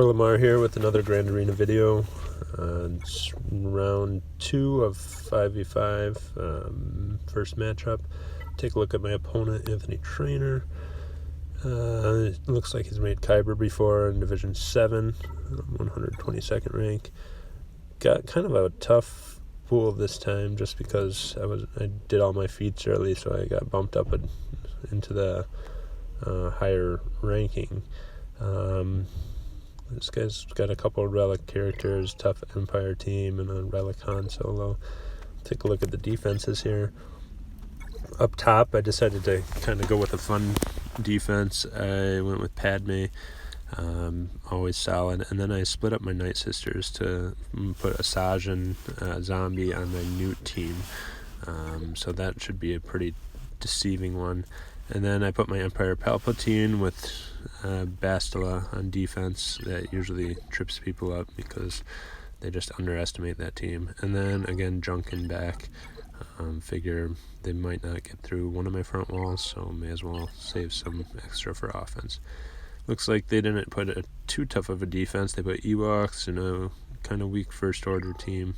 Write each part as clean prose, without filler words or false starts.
Lamar here with another Grand Arena video. It's round 2 of 5v5, first matchup. Take a look at my opponent, Anthony Trainer. It looks like he's made Kyber before in Division 7, 122nd rank. Got kind of a tough pool this time just because I did all my feats early, so I got bumped up into the higher ranking. This guy's got a couple of relic characters, tough Empire team, and a relic Han Solo. Take a look at the defenses here. Up top, I decided to kind of go with a fun defense. I went with Padme, always solid, and then I split up my Night Sisters to put Asajj and Zombie on my Newt team. So that should be a pretty deceiving one. And then I put my Empire Palpatine with Bastila on defense. That usually trips people up because they just underestimate that team. And then again, Junkin back. Figure they might not get through one of my front walls, so may as well save some extra for offense. Looks like they didn't put too tough of a defense. They put Ewoks and a kind of weak first order team.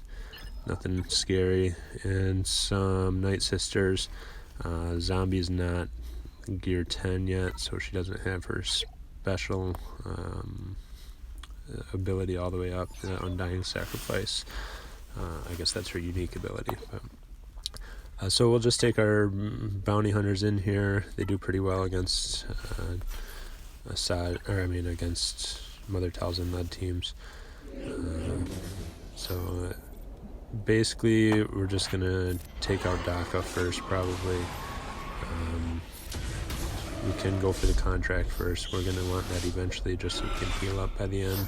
Nothing scary. And some Night Sisters. Zombie's not gear 10 yet, so she doesn't have her special ability all the way up, the Undying Sacrifice. I guess that's her unique ability. But so we'll just take our bounty hunters in here. They do pretty well against against Mother Talzin led teams. So basically we're just gonna take out Daka first, probably. We can go for the contract first. We're going to want that eventually just so we can heal up by the end.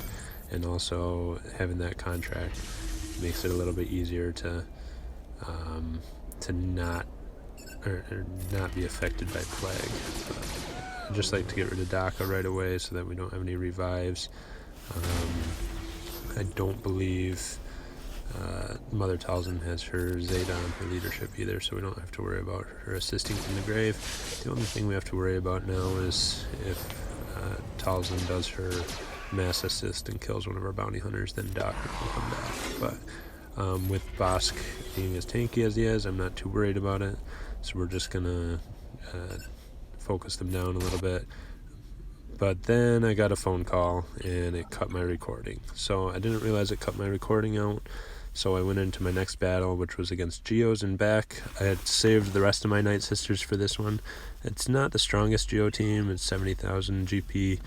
And also having that contract makes it a little bit easier to not be affected by plague. I'd just like to get rid of Daka right away so that we don't have any revives. I don't believe Mother Talzin has her Zeta on her leadership either, so we don't have to worry about her assisting from the grave. The only thing we have to worry about now is if Talzin does her mass assist and kills one of our bounty hunters, then Daka can come back. But with Bosk being as tanky as he is, I'm not too worried about it, so we're just gonna focus them down a little bit. But then I got a phone call and it cut my recording. So I didn't realize it cut my recording out. So I went into my next battle, which was against Geos and back. I had saved the rest of my Night Sisters for this one. It's not the strongest Geo team. It's 70,000 GP.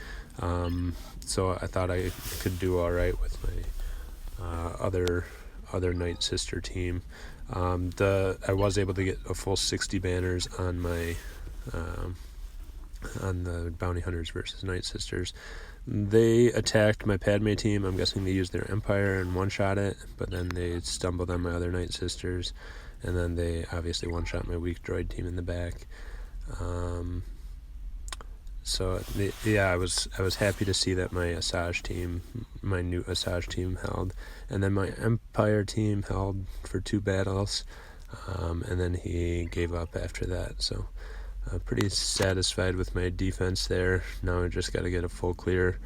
So I thought I could do all right with my other Night Sister team. I was able to get a full 60 banners on my on the Bounty Hunters versus Night Sisters. They attacked my Padme team. I'm guessing they used their Empire and one-shot it, but then they stumbled on my other Night Sisters, and then they obviously one-shot my weak droid team in the back. I was happy to see that my Asajj team, my new Asajj team held, and then my Empire team held for 2 battles, and then he gave up after that, so pretty satisfied with my defense there. Now I just got to get a full clear,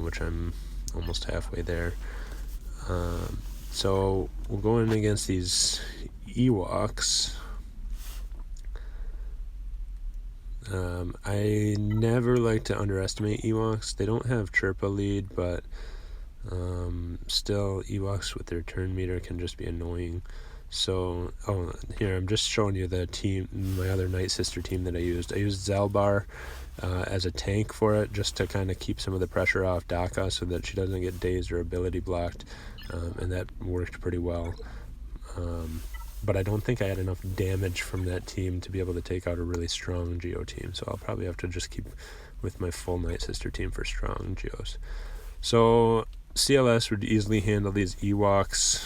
which I'm almost halfway there. So we'll go in against these Ewoks. I never like to underestimate Ewoks. They don't have Chirpa lead, but still Ewoks with their turn meter can just be annoying. So, here, I'm just showing you the team, my other Night Sister team that I used. I used Zelbar as a tank for it, just to kind of keep some of the pressure off Daka so that she doesn't get dazed or ability blocked, and that worked pretty well. But I don't think I had enough damage from that team to be able to take out a really strong Geo team, so I'll probably have to just keep with my full Night Sister team for strong Geos. So, CLS would easily handle these Ewoks,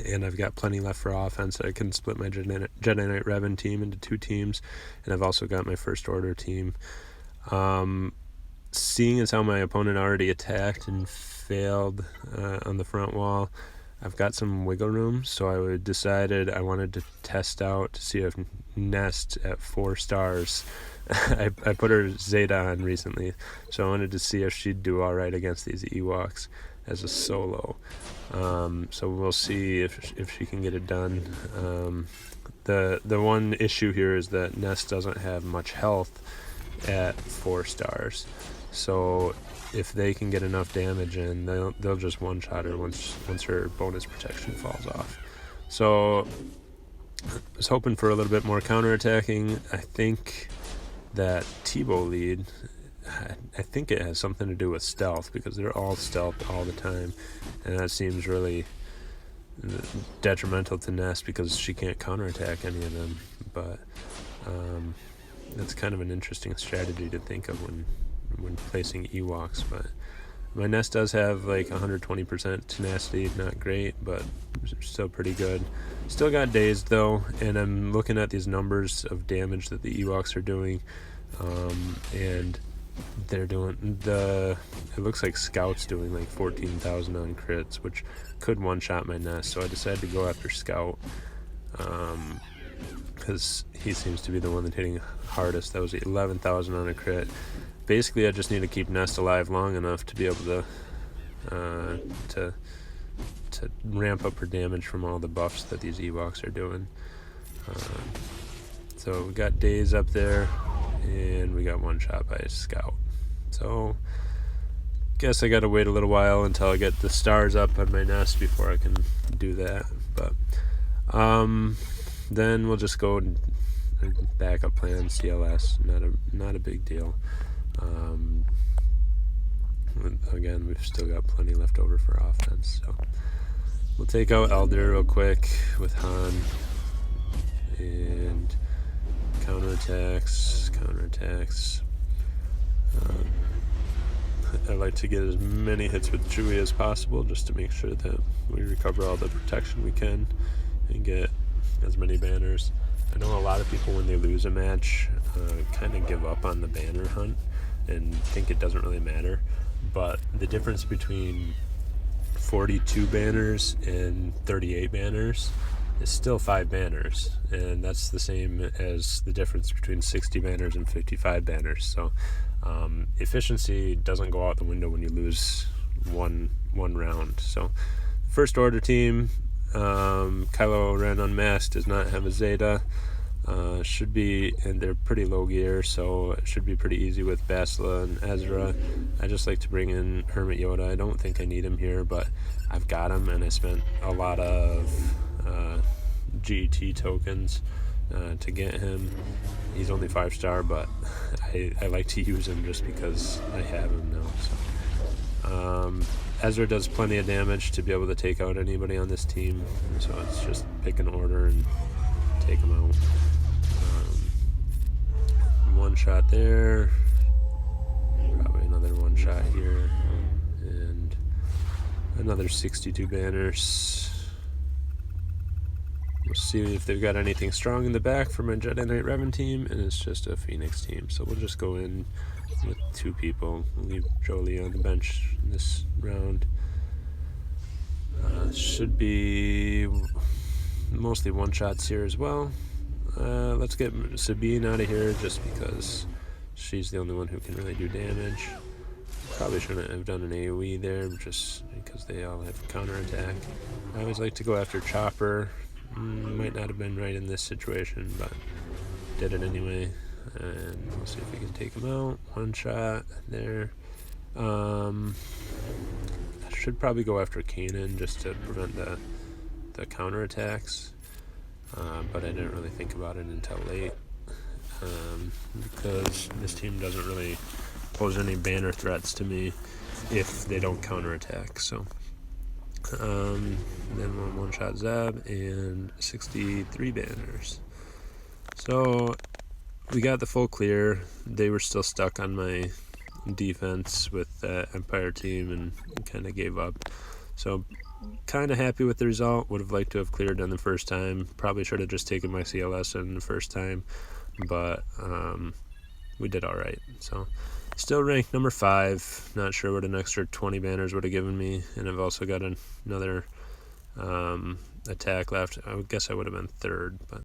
and I've got plenty left for offense. I can split my Jedi Knight Revan team into 2 teams, and I've also got my First Order team. Seeing as how my opponent already attacked and failed on the front wall, I've got some wiggle room, so I decided I wanted to test out to see if Nest at 4 stars. I put her Zeta on recently, so I wanted to see if she'd do all right against these Ewoks as a solo. So we'll see if she can get it done. The one issue here is that Nest doesn't have much health at 4 stars, so if they can get enough damage in, they'll just one-shot her once her bonus protection falls off. So I was hoping for a little bit more counterattacking. I think that Tebow lead, I think it has something to do with stealth, because they're all stealth all the time, and that seems really detrimental to Nest because she can't counterattack any of them. But that's kind of an interesting strategy to think of when placing Ewoks. But my Nest does have like 120% tenacity, not great, but still pretty good. Still got dazed though, and I'm looking at these numbers of damage that the Ewoks are doing, and they're doing it looks like Scout's doing like 14,000 on crits, which could one-shot my Nest, so I decided to go after Scout, because he seems to be the one that's hitting hardest. That was 11,000 on a crit. Basically, I just need to keep Nest alive long enough to be able to ramp up her damage from all the buffs that these Ewoks are doing. So we got Daze up there, and we got one shot by a Scout. So guess I gotta wait a little while until I get the stars up on my Nest before I can do that. But then we'll just go and backup plan CLS. Not a big deal. Again, we've still got plenty left over for offense, so we'll take out Elder real quick with Han, and counterattacks. I like to get as many hits with Chewie as possible, just to make sure that we recover all the protection we can and get as many banners. I know a lot of people, when they lose a match, kind of give up on the banner hunt and think it doesn't really matter, but the difference between 42 banners and 38 banners is still 5 banners, and that's the same as the difference between 60 banners and 55 banners. So efficiency doesn't go out the window when you lose one round. So first order team, Kylo Ren Unmasked does not have a Zeta. Should be, and they're pretty low gear, so it should be pretty easy with Bastila and Ezra. I just like to bring in Hermit Yoda. I don't think I need him here, but I've got him, and I spent a lot of GET tokens to get him. He's only 5-star, but I like to use him just because I have him now. So Ezra does plenty of damage to be able to take out anybody on this team, so it's just pick an order and take him out. One shot there, probably another one shot here, and another 62 banners. We'll see if they've got anything strong in the back for my Jedi Knight Revan team, and it's just a Phoenix team, so we'll just go in with 2 people. We'll leave Jolie on the bench this round. Should be mostly one-shots here as well. Let's get Sabine out of here, just because she's the only one who can really do damage. Probably shouldn't have done an AoE there, just because they all have counterattack. I always like to go after Chopper. Might not have been right in this situation, but did it anyway. And we'll see if we can take him out. One shot there. I should probably go after Kanan just to prevent the counterattacks. But I didn't really think about it until late, because this team doesn't really pose any banner threats to me if they don't counterattack. So then one-shot Zeb and 63 banners. So we got the full clear. They were still stuck on my defense with that Empire team and kind of gave up. So kind of happy with the result. Would have liked to have cleared on the first time. Probably should have just taken my CLS in the first time, but we did all right. So still ranked number 5. Not sure what an extra 20 banners would have given me, and I've also got another attack left. I guess I would have been third, but